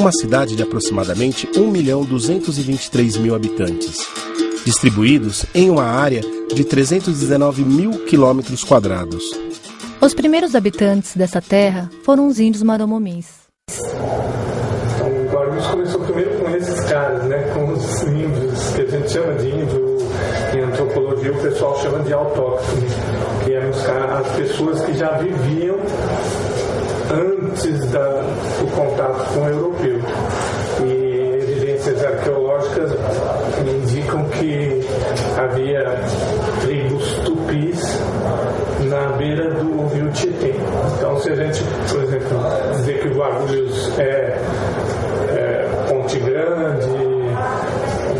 uma cidade de aproximadamente 1.223.000 habitantes, distribuídos em uma área de 319.000 quilômetros quadrados. Os primeiros habitantes dessa terra foram os índios Maromomins. O Guarulhos começou primeiro com esses caras, né? Com os índios, que a gente chama de índio, em antropologia o pessoal chama de autóctone, que eram as pessoas que já viviam antes do contato com o europeu. E evidências arqueológicas indicam que havia tribos tupis na beira do rio Tietê. Então, se a gente, por exemplo, dizer que o Guarulhos é Ponte Grande,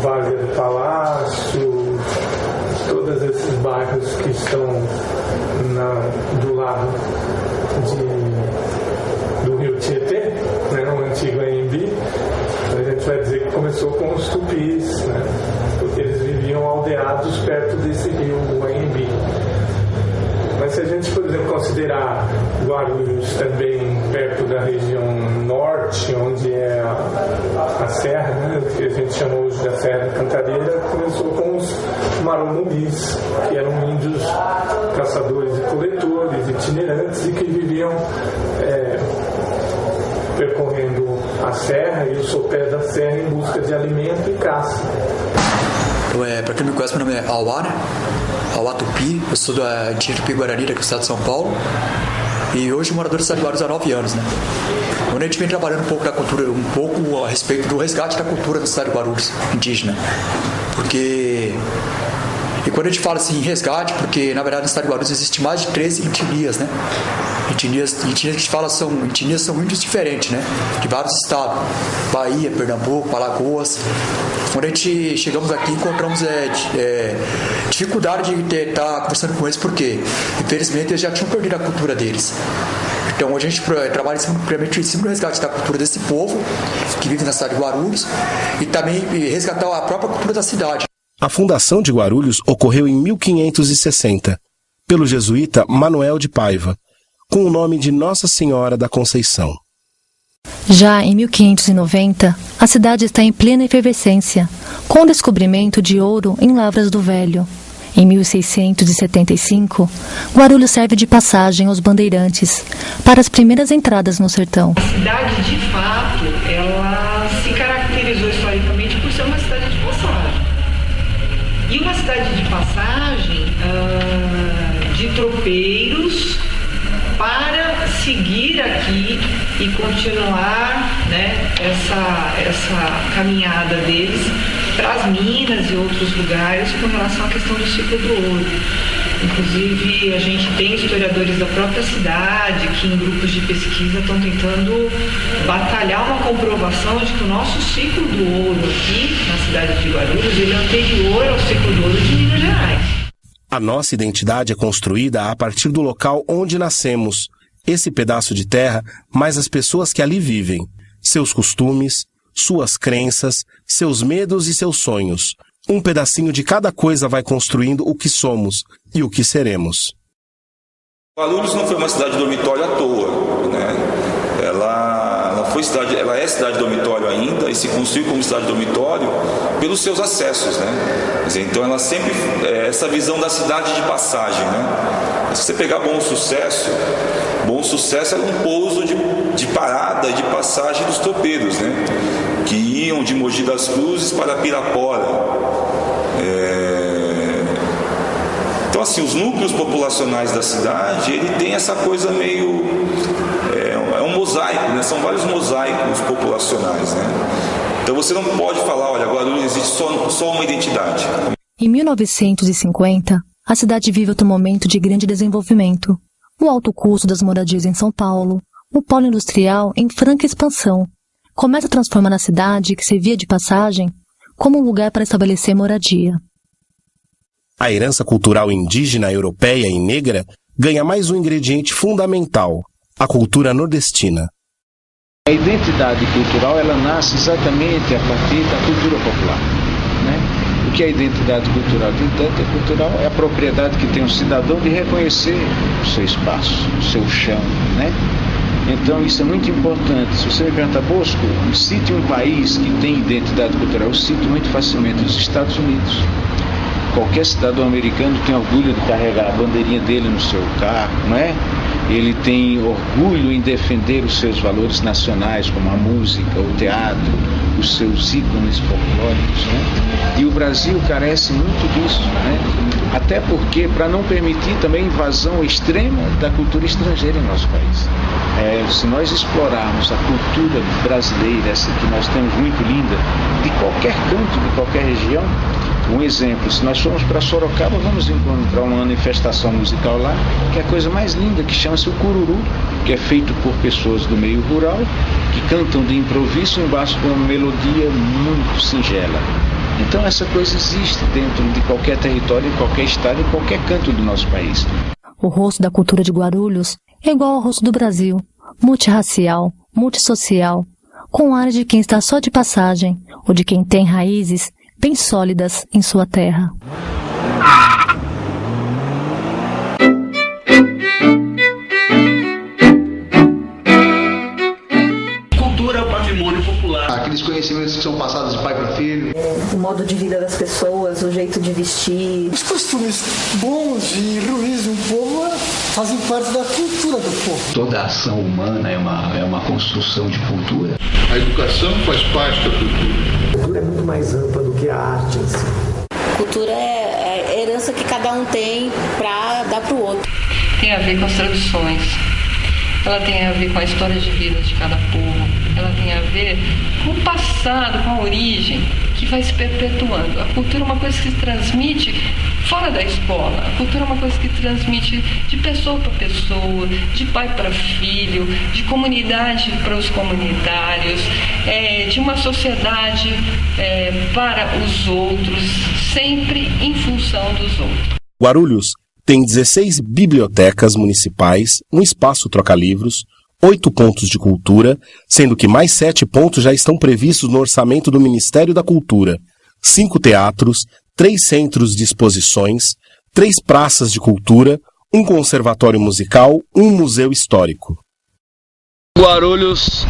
Várzea do Palácio, todos esses bairros que estão do lado do rio Tietê, né, o antigo Anhembi, a gente vai dizer que começou com os tupis, né, porque eles viviam aldeados perto desse rio, o Anhembi. Mas se a gente, por exemplo, considerar Guarulhos também perto da região norte, onde é a serra, né, que a gente chama hoje da Serra da Cantareira, começou com os Maromumis, que eram índios caçadores e coletores, itinerantes, e que viviam percorrendo a serra e o sopé da serra em busca de alimento e caça. Para quem não me conhece, meu nome é Auá, né? Auá Tupi, eu sou da antiga Tupi-Guarani, aqui do estado de São Paulo, e hoje morador do estado de Guarulhos há 9 anos, né? Onde a gente vem trabalhando um pouco da cultura, um pouco a respeito do resgate da cultura do estado de Guarulhos, indígena. E quando a gente fala assim em resgate, porque na verdade no estado de Guarulhos existe mais de 13 etnias, né? Etnias que a gente fala são índios diferentes, né? De vários estados, Bahia, Pernambuco, Alagoas. Quando a gente chegamos aqui, encontramos dificuldade de estar conversando com eles, porque infelizmente eles já tinham perdido a cultura deles. Então hoje a gente trabalha em cima do resgate da cultura desse povo que vive na cidade de Guarulhos e também resgatar a própria cultura da cidade. A fundação de Guarulhos ocorreu em 1560, pelo jesuíta Manuel de Paiva, com o nome de Nossa Senhora da Conceição. Já em 1590, a cidade está em plena efervescência, com o descobrimento de ouro em Lavras do Velho. Em 1675, Guarulhos serve de passagem aos bandeirantes para as primeiras entradas no sertão. A cidade, de fato, ela se caracterizou historicamente por ser uma cidade de passagem. E uma cidade de passagem de tropeiros para seguir aqui e continuar, né, essa caminhada deles para as minas e outros lugares com relação à questão do ciclo do ouro. Inclusive, a gente tem historiadores da própria cidade que em grupos de pesquisa estão tentando batalhar uma comprovação de que o nosso ciclo do ouro aqui na cidade de Guarulhos ele é anterior ao ciclo do ouro de Minas Gerais. A nossa identidade é construída a partir do local onde nascemos, esse pedaço de terra, mais as pessoas que ali vivem, seus costumes, suas crenças, seus medos e seus sonhos. Um pedacinho de cada coisa vai construindo o que somos e o que seremos. Guarulhos não foi uma cidade dormitório à toa, né? Ela não foi cidade, ela é cidade dormitório ainda e se construiu como cidade dormitório pelos seus acessos, né? Quer dizer, então ela sempre essa visão da cidade de passagem, né? Se você pegar Bom Sucesso era um pouso de parada, de passagem dos tropeiros, né? Que iam de Mogi das Cruzes para Pirapora. Então, assim, os núcleos populacionais da cidade, ele tem essa coisa meio... É um mosaico, né? São vários mosaicos populacionais, né? Então você não pode falar, olha, agora não existe só uma identidade. Em 1950, a cidade vive outro momento de grande desenvolvimento. O alto custo das moradias em São Paulo, o polo industrial em franca expansão, começa a transformar a cidade, que servia de passagem, como um lugar para estabelecer moradia. A herança cultural indígena, europeia e negra ganha mais um ingrediente fundamental, a cultura nordestina. A identidade cultural ela nasce exatamente a partir da cultura popular, né? O que é a identidade cultural? Identidade cultural é a propriedade que tem um cidadão de reconhecer o seu espaço, o seu chão, né? Então isso é muito importante. Se você me pergunta, Bosco, cite um país que tem identidade cultural, eu cito muito facilmente os Estados Unidos. Qualquer cidadão americano tem orgulho de carregar a bandeirinha dele no seu carro, não é? Ele tem orgulho em defender os seus valores nacionais, como a música, o teatro, os seus ícones folclóricos, né? E o Brasil carece muito disso, né? Até porque, para não permitir também invasão extrema da cultura estrangeira em nosso país. Se nós explorarmos a cultura brasileira, essa que nós temos muito linda, de qualquer canto, de qualquer região. Um exemplo, se nós formos para Sorocaba, vamos encontrar uma manifestação musical lá, que é a coisa mais linda, que chama-se o cururu, que é feito por pessoas do meio rural, que cantam de improviso embaixo de uma melodia muito singela. Então essa coisa existe dentro de qualquer território, em qualquer estado, em qualquer canto do nosso país. O rosto da cultura de Guarulhos é igual ao rosto do Brasil, multirracial, multissocial, com ar de quem está só de passagem, ou de quem tem raízes bem sólidas em sua terra. Cultura é o patrimônio popular. Aqueles conhecimentos que são passados de pai para filho. O modo de vida das pessoas, o jeito de vestir. Os costumes bons e ruins do povo fazem parte da cultura do povo. Toda ação humana é uma construção de cultura. A educação faz parte da cultura. A cultura é muito mais ampla do que a arte em si. Cultura é a herança que cada um tem para dar para o outro. Tem a ver com as tradições. Ela tem a ver com a história de vida de cada povo. Ela tem a ver com o passado, com a origem, que vai se perpetuando. A cultura é uma coisa que se transmite fora da escola. A cultura é uma coisa que transmite de pessoa para pessoa, de pai para filho, de comunidade para os comunitários, de uma sociedade para os outros, sempre em função dos outros. Guarulhos tem 16 bibliotecas municipais, um espaço troca-livros, 8 pontos de cultura, sendo que mais 7 pontos já estão previstos no orçamento do Ministério da Cultura, 5 teatros, 3 centros de exposições, 3 praças de cultura, um conservatório musical, um museu histórico. Guarulhos,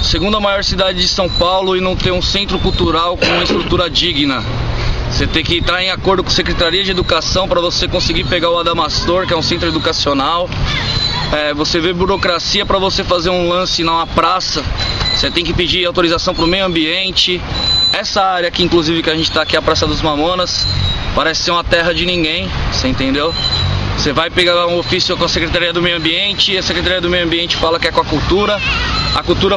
segunda maior cidade de São Paulo, e não tem um centro cultural com uma estrutura digna. Você tem que entrar em acordo com a Secretaria de Educação para você conseguir pegar o Adamastor, que é um centro educacional. Você vê burocracia para você fazer um lance numa praça. Você tem que pedir autorização para o meio ambiente. Essa área aqui, inclusive, que a gente está aqui, a Praça dos Mamonas, parece ser uma terra de ninguém, você entendeu? Você vai pegar um ofício com a Secretaria do Meio Ambiente, e a Secretaria do Meio Ambiente fala que é com a cultura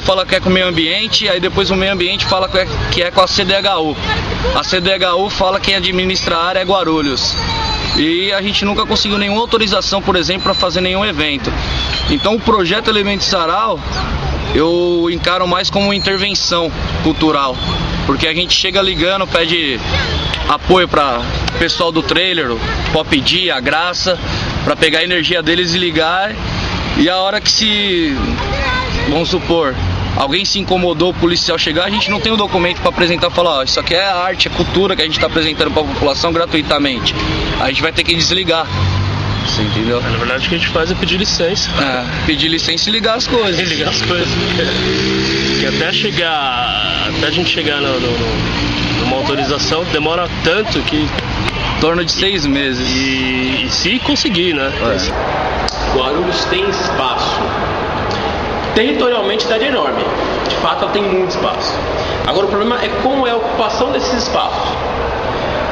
fala que é com o meio ambiente, aí depois o meio ambiente fala que é com a CDHU. A CDHU fala que quem administra a área é Guarulhos. E a gente nunca conseguiu nenhuma autorização, por exemplo, para fazer nenhum evento. Então o projeto Elemento Sarau eu encaro mais como uma intervenção cultural, porque a gente chega ligando, pede apoio para o pessoal do trailer, o Pop D, a Graça, para pegar a energia deles e ligar, e a hora que vamos supor, alguém se incomodou, o policial chegar, a gente não tem o documento para apresentar e falar, ó, isso aqui é arte, é cultura que a gente está apresentando para a população gratuitamente. A gente vai ter que desligar. Você entendeu? Na verdade o que a gente faz é pedir licença. Pedir licença e ligar as coisas. E ligar as coisas. Porque até a gente chegar numa autorização demora tanto que... Em torno de 6 meses. E se conseguir, né? Guarulhos tem espaço. Territorialmente cidade é enorme. De fato ela tem muito espaço. Agora o problema é como é a ocupação desses espaços.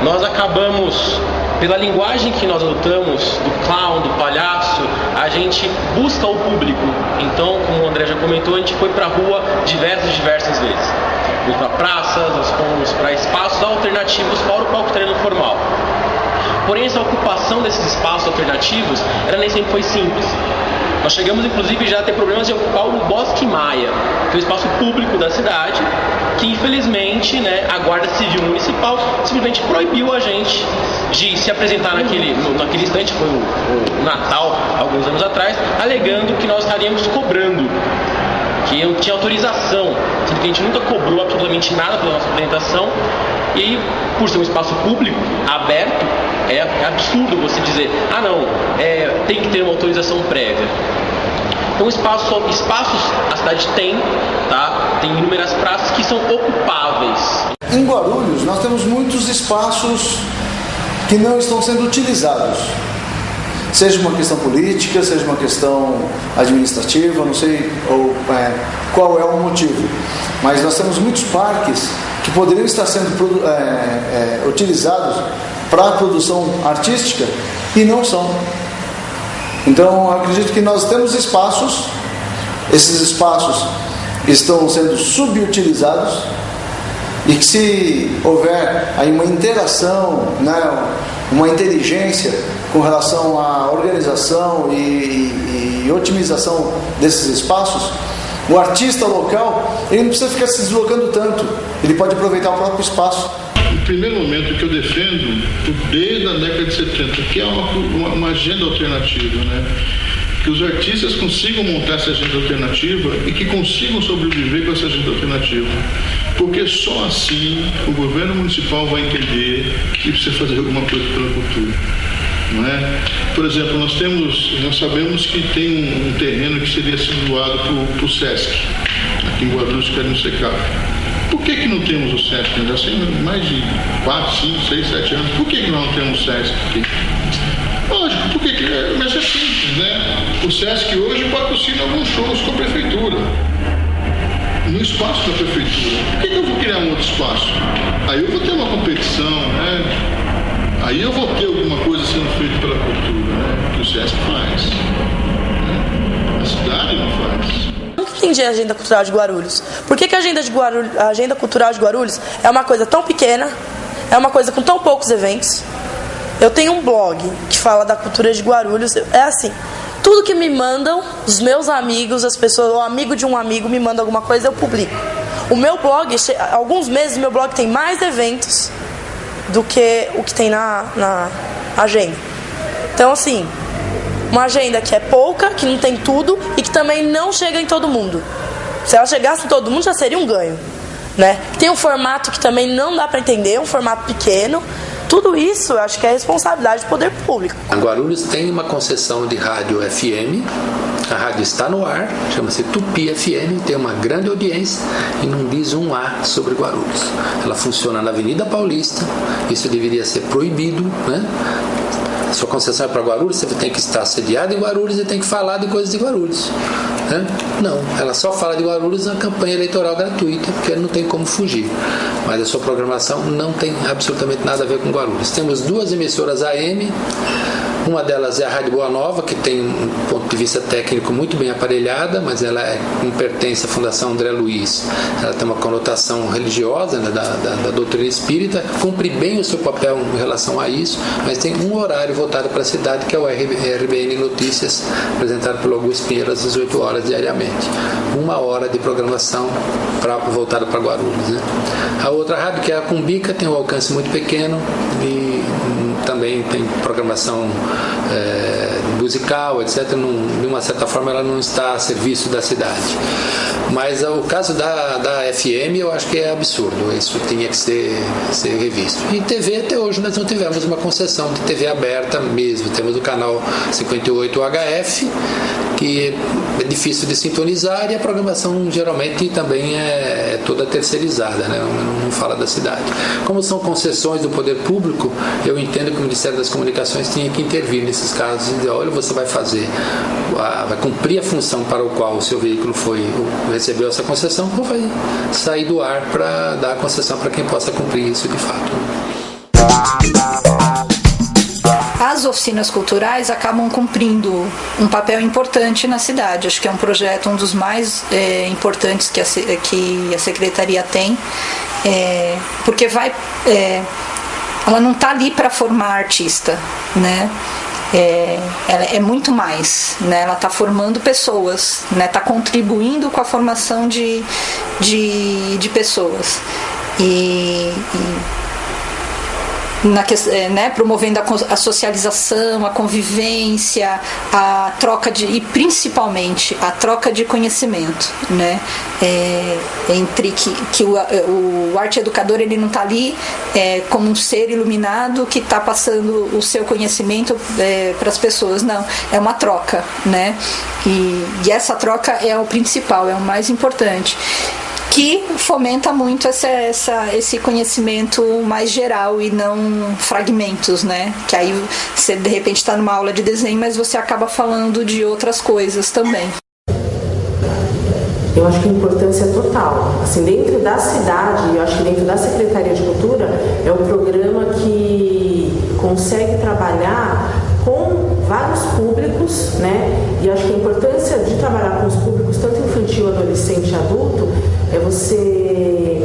Nós acabamos, pela linguagem que nós adotamos, do clown, do palhaço, a gente busca o público. Então, como o André já comentou, a gente foi para a rua diversas vezes. Fomos para praças, nós fomos para espaços alternativos fora o palco treino formal. Porém, essa ocupação desses espaços alternativos, ela nem sempre foi simples. Nós chegamos, inclusive, já a ter problemas de ocupar o Bosque Maia, que é o espaço público da cidade, que, infelizmente, a Guarda Civil Municipal simplesmente proibiu a gente de se apresentar naquele instante, foi o Natal, alguns anos atrás, alegando que nós estaríamos cobrando, que não tinha autorização, sendo que a gente nunca cobrou absolutamente nada pela nossa apresentação. E por ser um espaço público, aberto, é absurdo você dizer, tem que ter uma autorização prévia. Então espaços a cidade tem, tá? Tem inúmeras praças que são ocupáveis. Em Guarulhos nós temos muitos espaços que não estão sendo utilizados. Seja uma questão política, seja uma questão administrativa, não sei qual é o motivo. Mas nós temos muitos parques que poderiam estar sendo utilizados para a produção artística e não são. Então, eu acredito que nós temos espaços, esses espaços estão sendo subutilizados e que se houver aí uma interação, né, uma inteligência com relação à organização e otimização desses espaços, o artista local, ele não precisa ficar se deslocando tanto, ele pode aproveitar o próprio espaço. O primeiro momento que eu defendo, desde a década de 70, que é uma agenda alternativa, né? Que os artistas consigam montar essa agenda alternativa e que consigam sobreviver com essa agenda alternativa. Porque só assim o governo municipal vai entender que precisa fazer alguma coisa pela cultura. Não é? Por exemplo, nós sabemos que tem um terreno que seria sido doado para o SESC, aqui em Guarulhos, que é no Secap. Por que não temos o SESC? Já tem mais de 4, 5, 6, 7 anos. Por que nós não temos o SESC aqui? Lógico, mas é simples, né? O SESC hoje patrocina alguns shows com a prefeitura, no espaço da prefeitura. Por que eu vou criar um outro espaço? Aí eu vou ter uma competição, né? Aí eu vou ter alguma coisa sendo feita pela cultura, né? Que o SESC faz, né? A cidade não faz. Eu nunca entendi a agenda cultural de Guarulhos. Por que a agenda cultural de Guarulhos é uma coisa tão pequena, é uma coisa com tão poucos eventos? Eu tenho um blog que fala da cultura de Guarulhos. É assim, tudo que me mandam, os meus amigos, as pessoas, o amigo de um amigo me manda alguma coisa, eu publico. O meu blog, alguns meses, o meu blog tem mais eventos do que o que tem na agenda. Então, assim, uma agenda que é pouca, que não tem tudo e que também não chega em todo mundo. Se ela chegasse em todo mundo, já seria um ganho, né? Tem um formato que também não dá para entender, um formato pequeno. Tudo isso, eu acho que é responsabilidade do poder público. A Guarulhos tem uma concessão de rádio FM, a rádio está no ar, chama-se Tupi FM, tem uma grande audiência e não diz um A sobre Guarulhos. Ela funciona na Avenida Paulista, isso deveria ser proibido, né? Sua concessão é para Guarulhos, você tem que estar sediado em Guarulhos e tem que falar de coisas de Guarulhos, né? Não, ela só fala de Guarulhos na campanha eleitoral gratuita, porque não tem como fugir. Mas a sua programação não tem absolutamente nada a ver com Guarulhos. Temos 2 emissoras AM, uma delas é a Rádio Boa Nova, que tem um ponto de vista técnico muito bem aparelhada, mas ela não pertence à Fundação André Luiz. Ela tem uma conotação religiosa, né, da doutrina espírita, cumpre bem o seu papel em relação a isso, mas tem um horário voltado para a cidade, que é o RBN Notícias, apresentado pelo Augusto Pinheiro às 18 horas diariamente. 1 hora de programação voltada para Guarulhos, né? A outra rádio, que é a Cumbica, tem um alcance muito pequeno e também tem programação musical, etc. De uma certa forma ela não está a serviço da cidade. Mas o caso da FM eu acho que é absurdo, isso tinha que ser revisto. E TV, até hoje nós não tivemos uma concessão de TV aberta mesmo. Temos o canal 58 HF, que é difícil de sintonizar, e a programação geralmente também é toda terceirizada, né? Não fala da cidade. Como são concessões do poder público, eu entendo que o Ministério das Comunicações tinha que intervir nesses casos e dizer, olha, você vai vai cumprir a função para o qual o seu veículo recebeu essa concessão, ou vai sair do ar para dar a concessão para quem possa cumprir isso de fato. As oficinas culturais acabam cumprindo um papel importante na cidade. Acho que é um projeto, um dos mais importantes que a Secretaria tem, porque ela não está ali para formar artista, né? Ela é muito mais, né? Ela está formando pessoas, né? Está contribuindo com a formação de promovendo a socialização, a convivência, a troca e principalmente a troca de conhecimento, né? Entre que o arte educador, ele não está ali como um ser iluminado que está passando o seu conhecimento para as pessoas, não, é uma troca, né? E essa troca é o principal, é o mais importante, que fomenta muito esse conhecimento mais geral e não fragmentos, né? Que aí você de repente está numa aula de desenho, mas você acaba falando de outras coisas também. Eu acho que a importância é total. Assim, dentro da cidade, eu acho que dentro da Secretaria de Cultura, é um programa que consegue trabalhar com vários públicos, né? E acho que a importância de trabalhar com os públicos, tanto infantil, adolescente e adulto, é você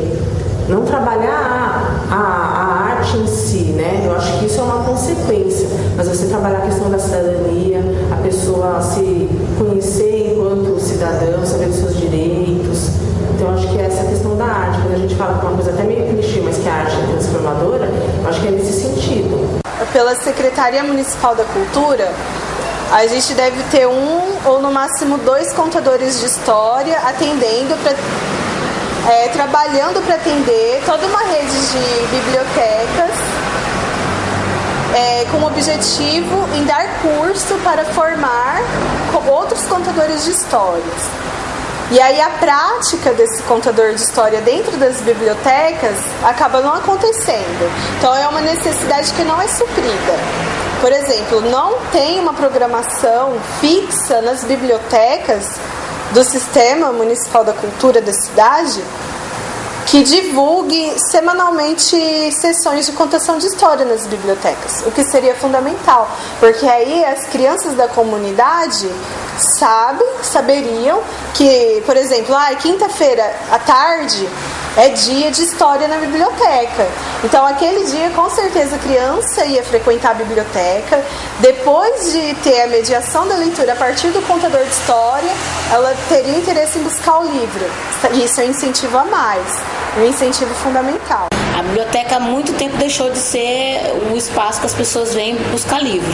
não trabalhar a arte em si, né? Eu acho que isso é uma consequência, mas você trabalhar a questão da cidadania, a pessoa se conhecer enquanto cidadão, saber dos seus direitos. Então, eu acho que é essa questão da arte, quando a gente fala com uma coisa até meio clichê, mas que a arte é transformadora, eu acho que é nesse sentido. Pela Secretaria Municipal da Cultura, a gente deve ter um ou no máximo 2 contadores de história trabalhando para atender toda uma rede de bibliotecas com o objetivo em dar curso para formar outros contadores de histórias. E aí a prática desse contador de história dentro das bibliotecas acaba não acontecendo. Então é uma necessidade que não é suprida. Por exemplo, não tem uma programação fixa nas bibliotecas do Sistema Municipal da Cultura da cidade que divulgue semanalmente sessões de contação de história nas bibliotecas, o que seria fundamental, porque aí as crianças da comunidade saberiam que, por exemplo, quinta-feira à tarde é dia de história na biblioteca. Então, aquele dia, com certeza, a criança ia frequentar a biblioteca. Depois de ter a mediação da leitura a partir do contador de história, ela teria interesse em buscar o livro. Isso é um incentivo a mais, um incentivo fundamental. A biblioteca há muito tempo deixou de ser o espaço que as pessoas vêm buscar livro.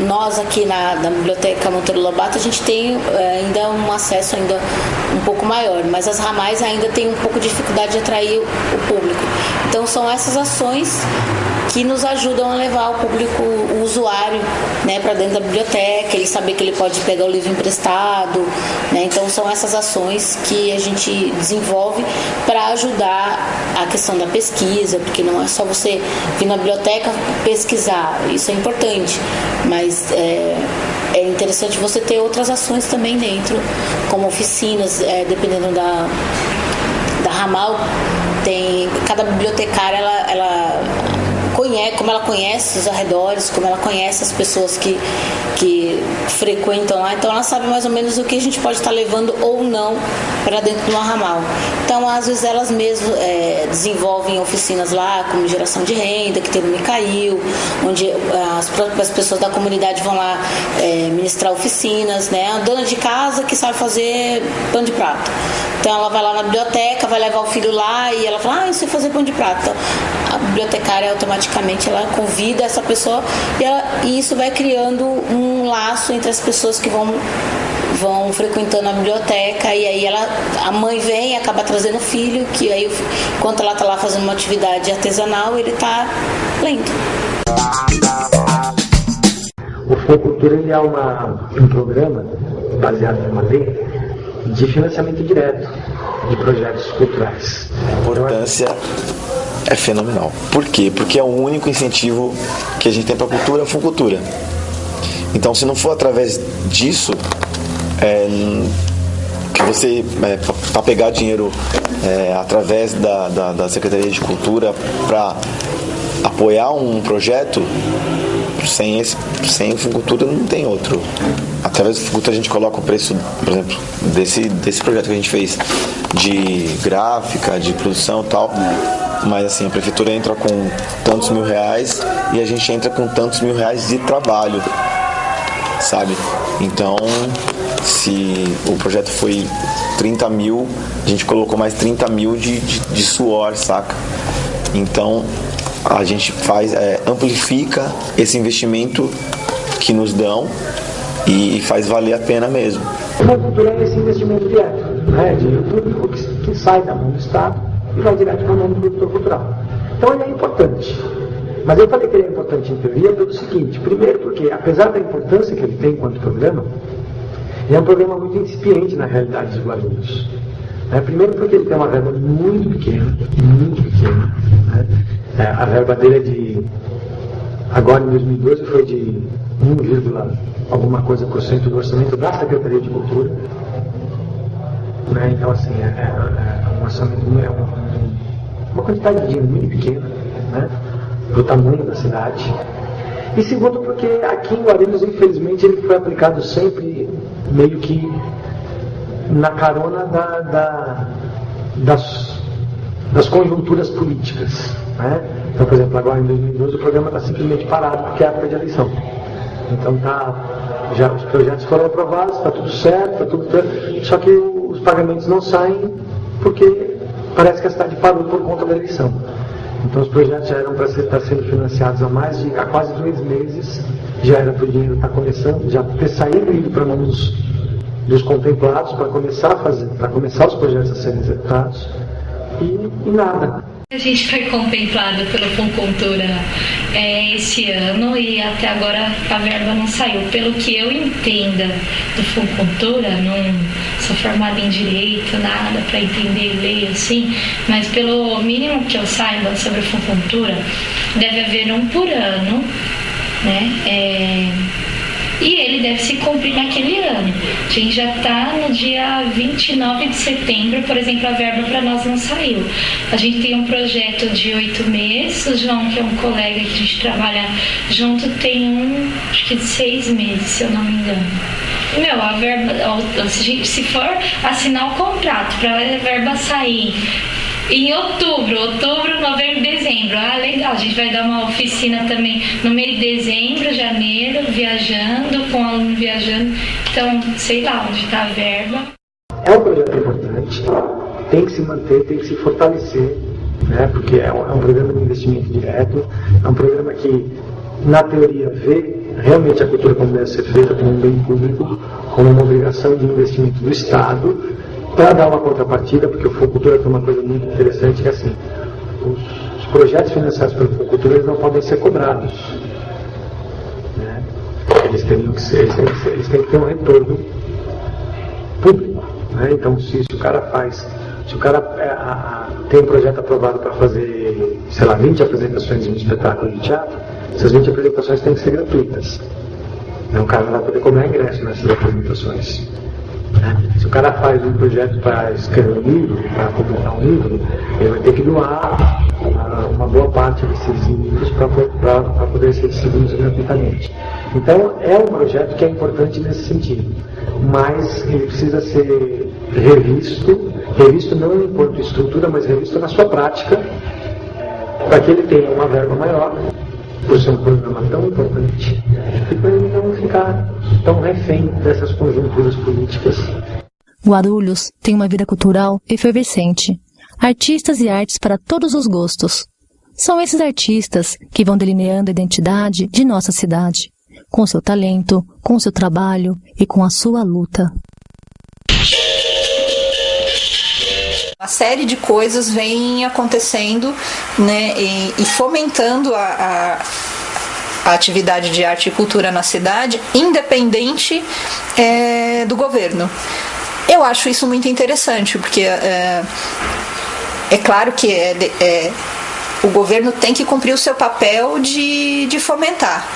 Nós aqui na Biblioteca Monteiro Lobato, a gente tem ainda um acesso ainda um pouco maior, mas as ramais ainda têm um pouco de dificuldade de atrair o público. Então são essas ações que nos ajudam a levar o público, o usuário, né, para dentro da biblioteca, ele saber que ele pode pegar o livro emprestado, né? Então são essas ações que a gente desenvolve para ajudar a questão da pesquisa, porque não é só você vir na biblioteca pesquisar, isso é importante, mas é interessante você ter outras ações também dentro, como oficinas, dependendo da ramal, cada bibliotecária ela como ela conhece os arredores, como ela conhece as pessoas que frequentam lá, então ela sabe mais ou menos o que a gente pode estar levando ou não para dentro de uma ramal. Então, às vezes, elas mesmas desenvolvem oficinas lá, como geração de renda, que tem no Micail, onde as próprias pessoas da comunidade vão lá ministrar oficinas, né? A dona de casa que sabe fazer pão de prato. Então, ela vai lá na biblioteca, vai levar o filho lá e ela fala, eu sei fazer pão de prato. Então, a bibliotecária automaticamente ela convida essa pessoa e isso vai criando um laço entre as pessoas que vão frequentando a biblioteca, e aí a mãe vem e acaba trazendo o filho, que aí enquanto ela está lá fazendo uma atividade artesanal, ele está lendo. O Funcultura ele é um programa baseado numa lei de financiamento direto de projetos culturais. A importância é fenomenal. Por quê? Porque é o único incentivo que a gente tem para a cultura, a Funcultura. Então, se não for através disso, que você, para pegar dinheiro através da Secretaria de Cultura para apoiar um projeto, sem Funcultura não tem outro. Através do Funcultura a gente coloca o preço, por exemplo, desse projeto que a gente fez de gráfica, de produção e tal, mas assim, a prefeitura entra com tantos mil reais e a gente entra com tantos mil reais de trabalho, sabe? Então, se o projeto foi 30 mil, a gente colocou mais 30 mil de suor, saca? Então, a gente amplifica esse investimento que nos dão e faz valer a pena mesmo. Uma cultura é esse investimento direto, né? Dinheiro público que sai da mão do Estado e vai direto para a mão do produtor cultural. Então ele é importante. Mas eu falei que ele é importante em teoria pelo seguinte: primeiro porque, apesar da importância que ele tem enquanto programa, ele é um programa muito incipiente na realidade dos Guarulhos. Primeiro porque ele tem uma verba muito pequena, né? A verba dele agora em 2012 foi de 1, alguma coisa por cento do orçamento da Secretaria de Cultura. Né? Então, assim, um orçamento, uma quantidade de dinheiro muito pequena, né? Do tamanho da cidade. E segundo porque aqui em Guarulhos, infelizmente, ele foi aplicado sempre meio que na carona das conjunturas políticas. Né? Então, por exemplo, agora em 2012 o programa está simplesmente parado porque é época de eleição. Então já os projetos foram aprovados, está tudo certo, só que os pagamentos não saem porque parece que a cidade parou por conta da eleição. Então os projetos já eram para estar sendo financiados há quase 2 meses, já era para o dinheiro estar começando, já ter saído e ido para mão dos contemplados para começar os projetos a serem executados e nada. A gente foi contemplado pelo Funcultura esse ano e até agora a verba não saiu. Pelo que eu entenda do Funcultura, não sou formada em Direito, nada para entender lei assim, mas pelo mínimo que eu saiba sobre o Funcultura, deve haver um por ano, né? E ele deve se cumprir naquele ano. A gente já está no dia 29 de setembro, por exemplo, a verba para nós não saiu. A gente tem um projeto de 8 meses, o João, que é um colega que a gente trabalha junto, tem acho que de 6 meses, se eu não me engano. E, a verba, se for assinar o contrato para a verba sair em outubro, novembro, dezembro. Legal, a gente vai dar uma oficina também no meio de dezembro, janeiro, viajando, com o aluno viajando. Então, sei lá onde está a verba. É um projeto importante, tem que se manter, tem que se fortalecer, né? Porque é um programa de investimento direto, é um programa que, na teoria, vê realmente a cultura como deve ser feita, como um bem público, como uma obrigação de investimento do Estado, para dar uma contrapartida, porque o Funcultura tem uma coisa muito interessante, que é assim, os projetos financiados pelo Funcultura não podem ser cobrados. Né? Eles têm que ter um retorno público. Né? Então, se o cara tem um projeto aprovado para fazer, 20 apresentações de um espetáculo de teatro, essas 20 apresentações têm que ser gratuitas. Então, o cara não vai poder cobrar ingresso nessas apresentações. Se o cara faz um projeto para escrever um livro, para publicar um livro, ele vai ter que doar uma boa parte desses livros para poder ser distribuídos gratuitamente. Então, é um projeto que é importante nesse sentido, mas ele precisa ser revisto não enquanto estrutura, mas revisto na sua prática, para que ele tenha uma verba maior, por ser um programa tão importante, e para ele não ficar tão refém dessas conjunturas políticas. Guarulhos tem uma vida cultural efervescente. Artistas e artes para todos os gostos. São esses artistas que vão delineando a identidade de nossa cidade, com seu talento, com seu trabalho e com a sua luta. Uma série de coisas vem acontecendo, né, e fomentando a atividade de arte e cultura na cidade, independente do governo. Eu acho isso muito interessante, porque é claro que o governo tem que cumprir o seu papel de fomentar,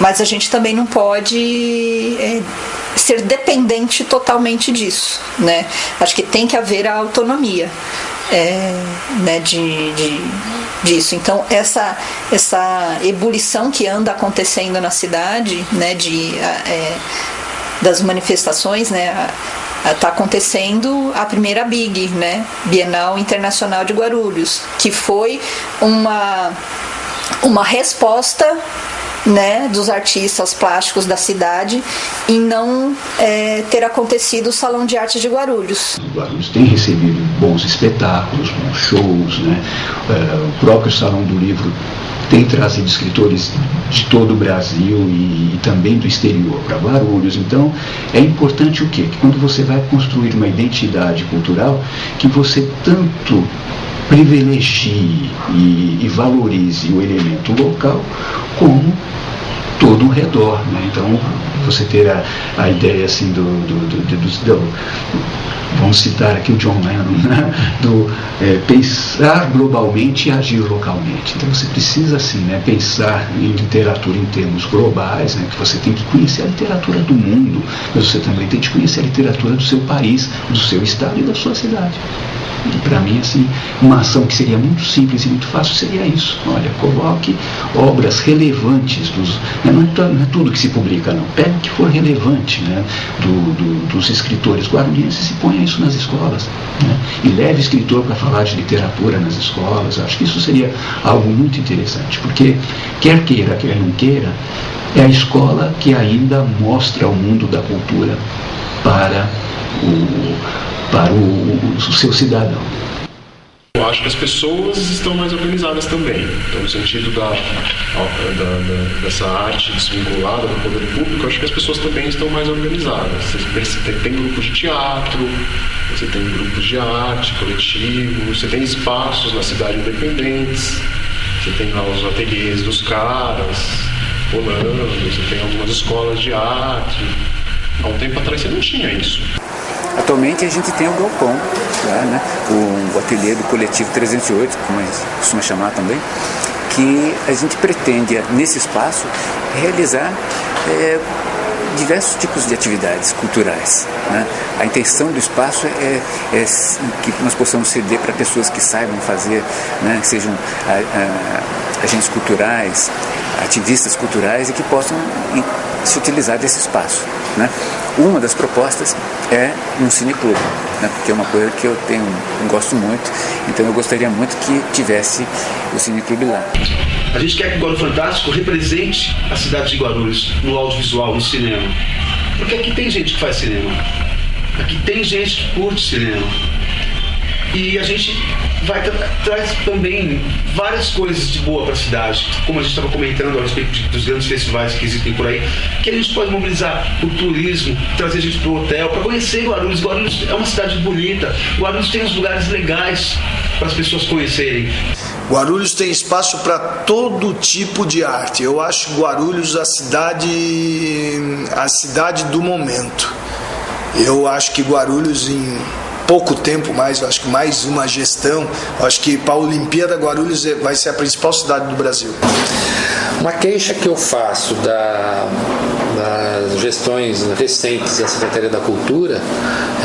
mas a gente também não pode ser dependente totalmente disso, né? Acho que tem que haver a autonomia, né, disso. Então essa ebulição que anda acontecendo na cidade, né, das manifestações, né, está acontecendo a primeira BIG, né, Bienal Internacional de Guarulhos, que foi uma resposta né, dos artistas plásticos da cidade em não ter acontecido o Salão de Arte de Guarulhos. Guarulhos tem recebido bons espetáculos, bons shows, né? O próprio Salão do Livro tem trazido escritores de todo o Brasil e também do exterior para Guarulhos. Então, é importante o quê? Que quando você vai construir uma identidade cultural, que você tanto privilegie e valorize o elemento local, como todo o redor, né? Então, você ter a ideia assim vamos citar aqui o John Lennon, né? Pensar globalmente e agir localmente. Então você precisa assim, né, pensar em literatura em termos globais, né, que você tem que conhecer a literatura do mundo, mas você também tem que conhecer a literatura do seu país, do seu estado e da sua cidade. E para mim, assim, uma ação que seria muito simples e muito fácil seria isso. Olha, coloque obras relevantes não é tudo que se publica, não. Pegue o que for relevante, né, dos escritores guarulhenses e ponha isso nas escolas, né, e leve escritor para falar de literatura nas escolas. Eu acho que isso seria algo muito interessante, porque quer queira, quer não queira, é a escola que ainda mostra o mundo da cultura para o seu cidadão. Eu acho que as pessoas estão mais organizadas também. Então, no sentido dessa arte desvinculada do poder público, eu acho que as pessoas também estão mais organizadas. Você tem grupos de teatro, você tem grupos de arte coletivo, você tem espaços na cidade independentes, você tem lá os ateliês dos caras rolando, você tem algumas escolas de arte. Há um tempo atrás você não tinha isso. Atualmente a gente tem o Galpão, né? O ateliê do Coletivo 308, como a gente costuma chamar também, que a gente pretende, nesse espaço, realizar diversos tipos de atividades culturais, né? A intenção do espaço é que nós possamos ceder para pessoas que saibam fazer, né? Que sejam agentes culturais, ativistas culturais e que possam se utilizar desse espaço, né? Uma das propostas é um cineclube, né? Porque é uma coisa que eu gosto muito, então eu gostaria muito que tivesse o cineclube lá. A gente quer que o Guarulhos Fantástico represente a cidade de Guarulhos no audiovisual, no cinema. Porque aqui tem gente que faz cinema, aqui tem gente que curte cinema. E a gente traz também várias coisas de boa para a cidade, como a gente estava comentando a respeito dos grandes festivais que existem por aí, que a gente pode mobilizar o turismo, trazer gente para o hotel, para conhecer Guarulhos. Guarulhos é uma cidade bonita, Guarulhos tem uns lugares legais para as pessoas conhecerem. Guarulhos tem espaço para todo tipo de arte. Eu acho Guarulhos a cidade do momento. Eu acho que Guarulhos em pouco tempo mais, eu acho que mais uma gestão, eu acho que para a Olimpíada Guarulhos vai ser a principal cidade do Brasil. Uma queixa que eu faço das gestões recentes da Secretaria da Cultura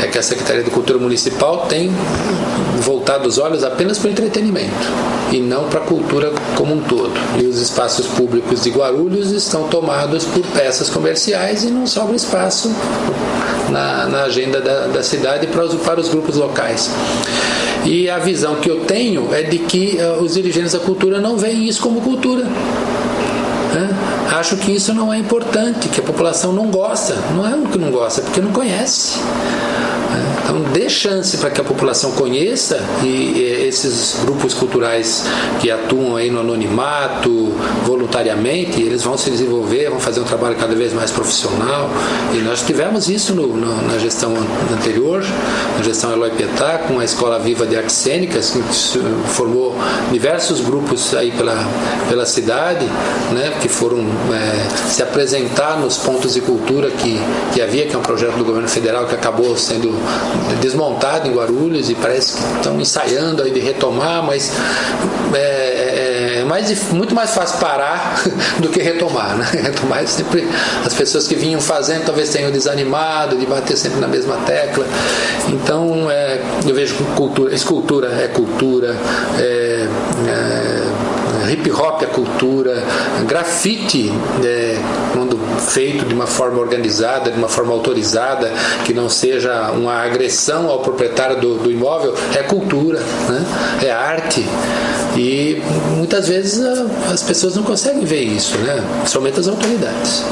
é que a Secretaria da Cultura Municipal tem voltado os olhos apenas para o entretenimento e não para a cultura como um todo. E os espaços públicos de Guarulhos estão tomados por peças comerciais e não sobra espaço na agenda da cidade para os grupos locais. E a visão que eu tenho é de que os dirigentes da cultura não veem isso como cultura. Acho que isso não é importante, que a população não gosta. Não é que não gosta, é porque não conhece. Então dê chance para que a população conheça, e esses grupos culturais que atuam aí no anonimato, voluntariamente, eles vão se desenvolver, vão fazer um trabalho cada vez mais profissional. E nós tivemos isso na gestão anterior, na gestão Eloy Petá, com a Escola Viva de Artes Cênicas, que formou diversos grupos aí pela cidade, né, que foram se apresentar nos pontos de cultura que havia, que é um projeto do governo federal que acabou sendo desmontado em Guarulhos, e parece que estão ensaiando aí de retomar, mas muito mais fácil parar do que retomar, né? Retomar é sempre as pessoas que vinham fazendo talvez tenham desanimado de bater sempre na mesma tecla. Então eu vejo que escultura é cultura, hip hop é cultura, grafite, quando feito de uma forma organizada, de uma forma autorizada, que não seja uma agressão ao proprietário do imóvel, é cultura, né? É arte. E muitas vezes as pessoas não conseguem ver isso, né? Somente as autoridades.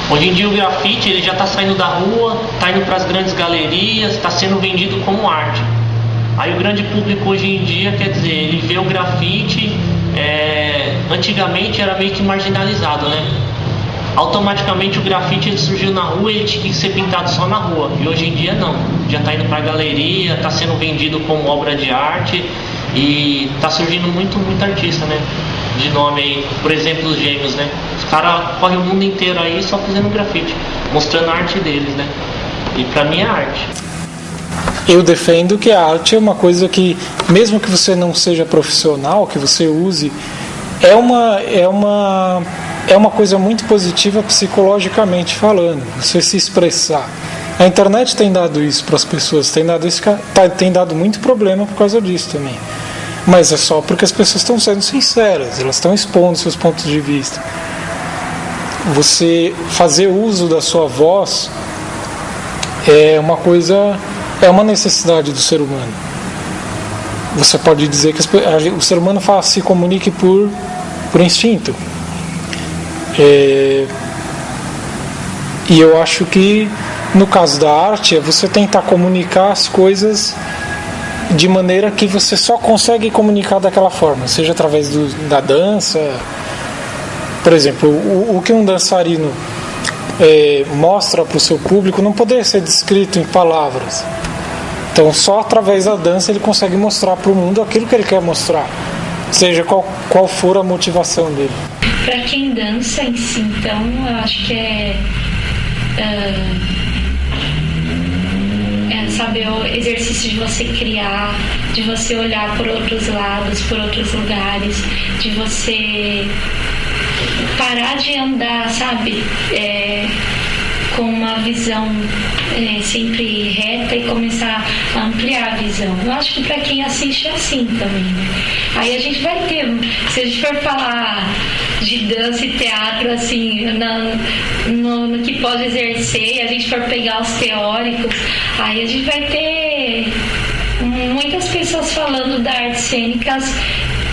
Hoje em dia o grafite ele já está saindo da rua, está indo para as grandes galerias, está sendo vendido como arte. Aí o grande público hoje em dia, quer dizer, ele vê o grafite, antigamente era meio que marginalizado, né? Automaticamente o grafite ele surgiu na rua e ele tinha que ser pintado só na rua. E hoje em dia não, já está indo para a galeria, está sendo vendido como obra de arte e está surgindo muito artista, né? De nome aí, por exemplo, os Gêmeos, né? Os caras correm o mundo inteiro aí só fazendo grafite, mostrando a arte deles, né? E pra mim é arte. Eu defendo que a arte é uma coisa que, mesmo que você não seja profissional, que você use, é uma coisa muito positiva psicologicamente falando, você se expressar. A internet tem dado isso para as pessoas, tem dado muito problema por causa disso também. Mas é só porque as pessoas estão sendo sinceras, elas estão expondo seus pontos de vista. Você fazer uso da sua voz é uma necessidade do ser humano. Você pode dizer que o ser humano se comunique por instinto. E eu acho que no caso da arte é você tentar comunicar as coisas de maneira que você só consegue comunicar daquela forma, seja através da dança. Por exemplo, o que um dançarino mostra para o seu público não poderia ser descrito em palavras. Então só através da dança ele consegue mostrar para o mundo aquilo que ele quer mostrar, seja qual for a motivação dele. Para quem dança em si, então, eu acho que saber o exercício de você criar, de você olhar por outros lados, por outros lugares, de você parar de andar, sabe, com uma visão sempre reta e começar a ampliar a visão. Eu acho que para quem assiste é assim também, né? Aí a gente vai ter, se a gente for falar de dança e teatro assim, no que pode exercer, e a gente for pegar os teóricos, aí a gente vai ter muitas pessoas falando da arte cênica,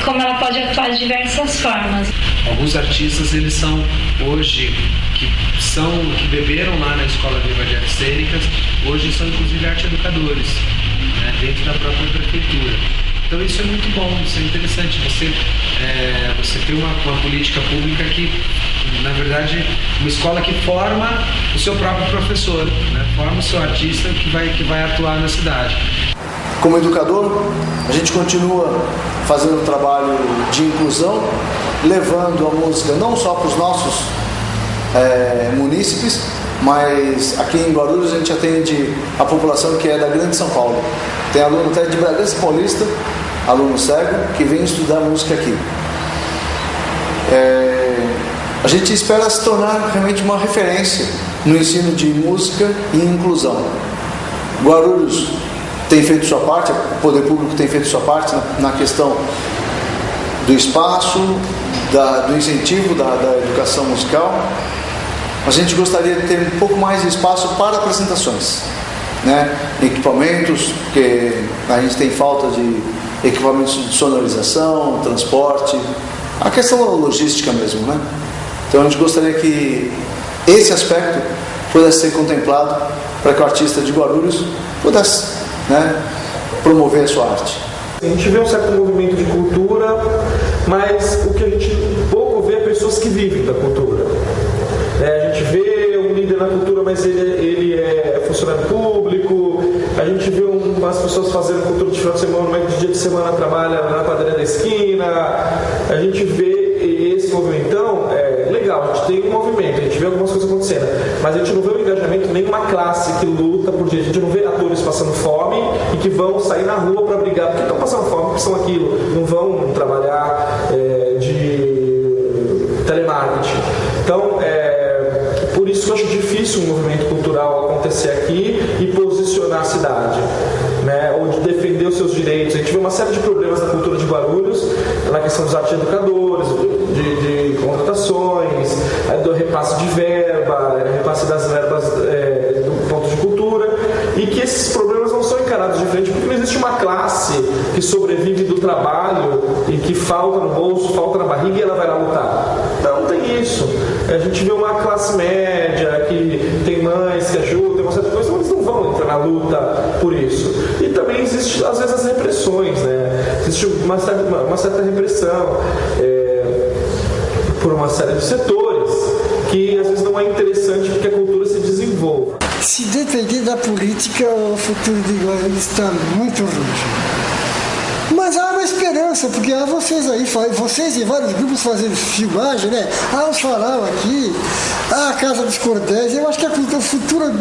como ela pode atuar de diversas formas. Alguns artistas, eles são hoje, que beberam lá na Escola Viva de Artes Cênicas, hoje são inclusive arte educadores, né, dentro da própria prefeitura. Então isso é muito bom, isso é interessante, você ter uma política pública que, na verdade, uma escola que forma o seu próprio professor, né, forma o seu artista que vai atuar na cidade. Como educador, a gente continua fazendo um trabalho de inclusão, levando a música não só para os nossos munícipes, mas aqui em Guarulhos a gente atende a população que é da Grande São Paulo. Tem aluno até de Bragança Paulista, aluno cego, que vem estudar música aqui. A gente espera se tornar realmente uma referência no ensino de música e inclusão. Guarulhos tem feito sua parte, o poder público tem feito sua parte na questão do espaço, do incentivo da educação musical. A gente gostaria de ter um pouco mais de espaço para apresentações, né? Equipamentos, porque a gente tem falta de equipamentos de sonorização, transporte, a questão da logística mesmo, né? Então a gente gostaria que esse aspecto pudesse ser contemplado para que o artista de Guarulhos pudesse, né, promover a sua arte. A gente vê um certo movimento de cultura, mas o que a gente pouco vê é pessoas que vivem da cultura. A gente vê um líder na cultura, mas ele é funcionário público. A gente vê umas pessoas fazendo cultura de final de semana, mas de dia de semana trabalha na padaria da esquina. A gente vê esse movimento. Então, é legal, a gente tem um movimento, a gente vê algumas coisas acontecendo, mas a gente não vê um engajamento, nenhuma classe que luta por dia. A gente não vê atores passando fome e que vão sair na rua para brigar porque estão passando fome, porque são aquilo. Não vão trabalhar de telemarketing. Então, por isso que eu acho difícil um movimento cultural acontecer aqui e posicionar a cidade, né, ou de defender os seus direitos. A gente vê uma série de problemas na cultura de Guarulhos, na questão dos artes educadores, de contratações. do repasse de verba, repasse das verbas do ponto de cultura, e que esses problemas não são encarados de frente porque não existe uma classe que sobrevive do trabalho e que falta no bolso, falta na barriga e ela vai lá lutar. Não tem isso. A gente vê uma classe média que tem mães que ajudam, tem uma certa coisa, mas eles não vão entrar na luta por isso. E também existe, às vezes, as repressões, né? Existe uma certa repressão por uma série de setores que às vezes não é interessante porque a cultura se desenvolva. Se depender da política, o futuro de Guarulhos está muito ruim. Mas há uma esperança, porque há vocês aí, vocês e vários grupos fazendo filmagem, né? Há o Farol aqui, há a Casa dos Cordéis. Eu acho que o futuro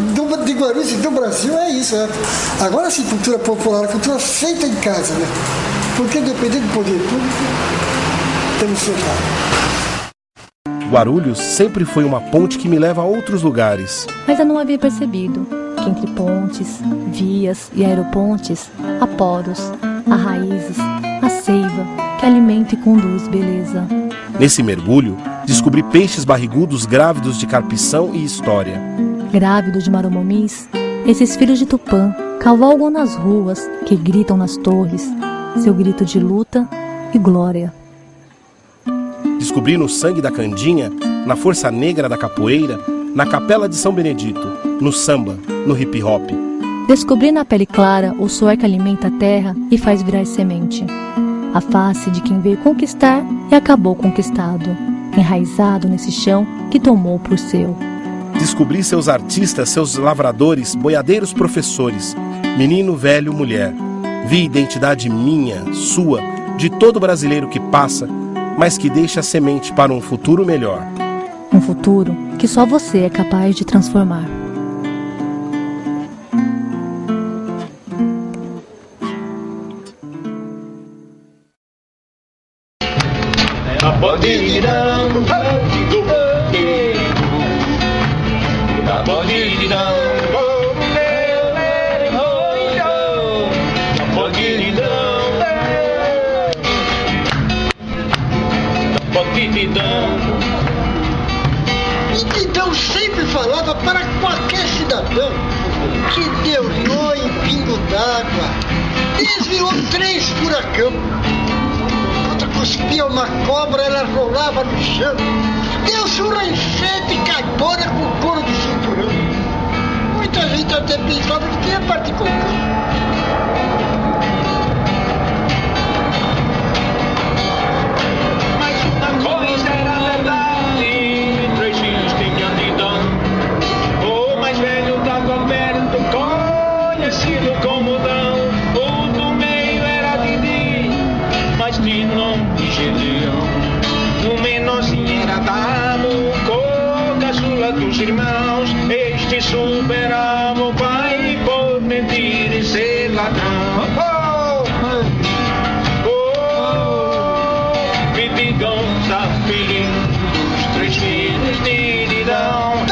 de Guarulhos e do Brasil é isso, né? Agora sim, cultura popular, cultura feita em casa, né? Porque dependendo do poder público, temos ferrado. Guarulhos sempre foi uma ponte que me leva a outros lugares. Mas eu não havia percebido que entre pontes, vias e aeropontes há poros, há raízes, há seiva que alimenta e conduz beleza. Nesse mergulho, descobri peixes barrigudos grávidos de carpição e história. Grávidos de maromomis, esses filhos de Tupã cavalgam nas ruas que gritam nas torres, seu grito de luta e glória. Descobri no sangue da candinha, na força negra da capoeira, na capela de São Benedito, no samba, no hip hop. Descobri na pele clara o suor que alimenta a terra e faz virar semente. A face de quem veio conquistar e acabou conquistado, enraizado nesse chão que tomou por seu. Descobri seus artistas, seus lavradores, boiadeiros professores, menino, velho, mulher. Vi identidade minha, sua, de todo brasileiro que passa, mas que deixa a semente para um futuro melhor. Um futuro que só você é capaz de transformar. Então sempre falava para qualquer cidadão que Deus olhou em pingo d'água, desviou 3 furacão. Quando cuspia uma cobra, ela rolava no chão. Deu-se um ranchete caipora com couro de cinturão. Muita gente até pensava que tinha parte com dos irmãos, este superava o pai por mentir e ser ladrão. Vidigonça, filhinho dos 3 filhos de Didão.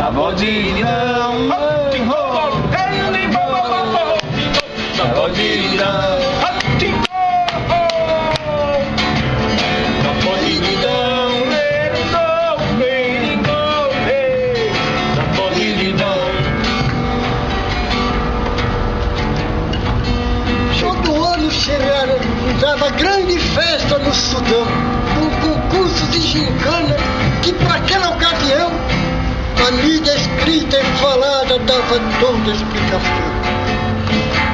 A avó de Didão, a avó de Didão. Dava grande festa no Sudão, com concursos de gincana que para aquela ocasião a mídia escrita e falada dava toda a explicação.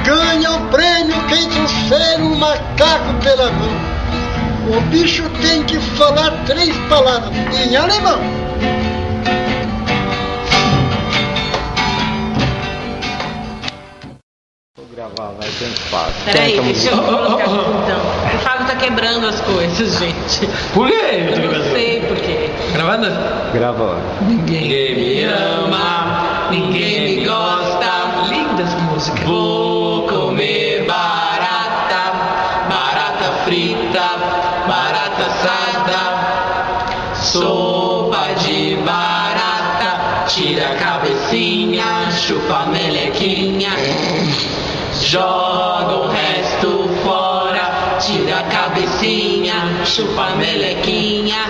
Ganha o prêmio quem trouxer um macaco pela mão. O bicho tem que falar 3 palavras em alemão. Vai ter espaço. Peraí, deixa eu colocar aqui então. O Fábio tá quebrando as coisas, gente. Por quê? Eu não sei por quê. Gravando? Gravou. Ninguém me ama, ninguém me gosta. Lindas músicas. Vou comer barata, barata frita, barata assada, sopa de barata, tira a cabecinha, chupa a melequinha. Joga o resto fora, tira a cabeça. calcinha, chupa a melequinha,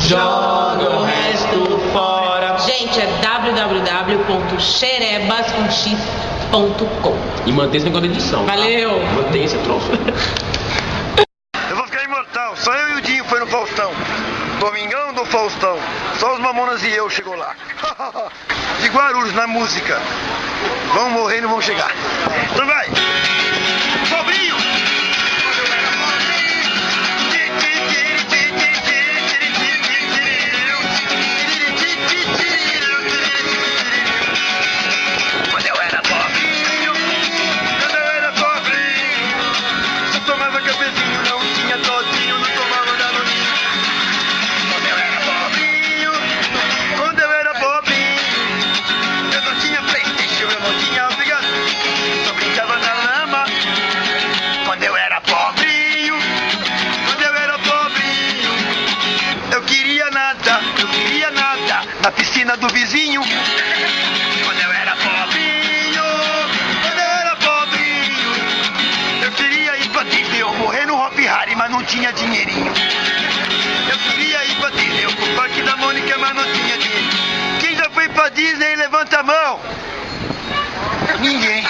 joga o resto fora. Gente, é www.xerebas.com. E mantém esse negócio de edição. Valeu! Tá? Mantém esse troço. Eu vou ficar imortal, só eu e o Dinho foi no Faustão. Domingão do Faustão, só os Mamonas e eu chegou lá. De Guarulhos na música. Vamos morrer e não vamos chegar. Então vai! Pobrinho! Quando eu era pobrinho, só tomava cafezinho, não tinha todinho, não tomava danoninho. Quando eu era pobrinho, eu não tinha PlayStation, eu não tinha obrigado, só brincava na lama. Quando eu era pobrinho, eu queria nadar na piscina do vizinho. Quando eu era pobrinho, eu queria ir pra Disney, eu morrer no Hop Harry, mas não tinha dinheirinho. Eu queria ir pra Disney, eu pro Parque da Mônica, mas não tinha dinheiro. Quem já foi pra Disney, levanta a mão. Ninguém.